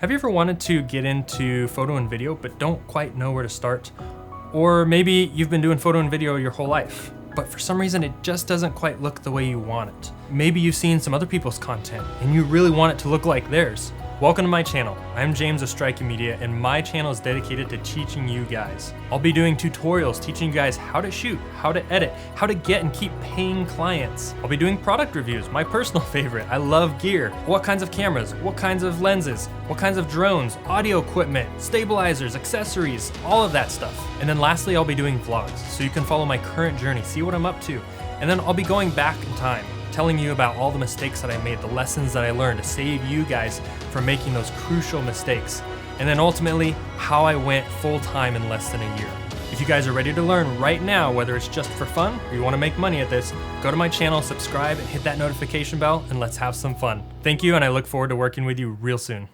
Have you ever wanted to get into photo and video but don't quite know where to start? Or maybe you've been doing photo and video your whole life, but for some reason it just doesn't quite look the way you want it. Maybe you've seen some other people's content and you really want it to look like theirs. Welcome to my channel. I'm James of Strikey Media, and my channel is dedicated to teaching you guys. I'll be doing tutorials teaching you guys how to shoot, how to edit, how to get and keep paying clients. I'll be doing product reviews, my personal favorite. I love gear. What kinds of cameras, what kinds of lenses, what kinds of drones, audio equipment, stabilizers, accessories, all of that stuff. And then lastly, I'll be doing vlogs, so you can follow my current journey, see what I'm up to. And then I'll be going back in time, telling you about all the mistakes that I made, the lessons that I learned to save you guys from making those crucial mistakes. And then ultimately, how I went full-time in less than a year. If you guys are ready to learn right now, whether it's just for fun or you want to make money at this, go to my channel, subscribe, and hit that notification bell, and let's have some fun. Thank you, and I look forward to working with you real soon.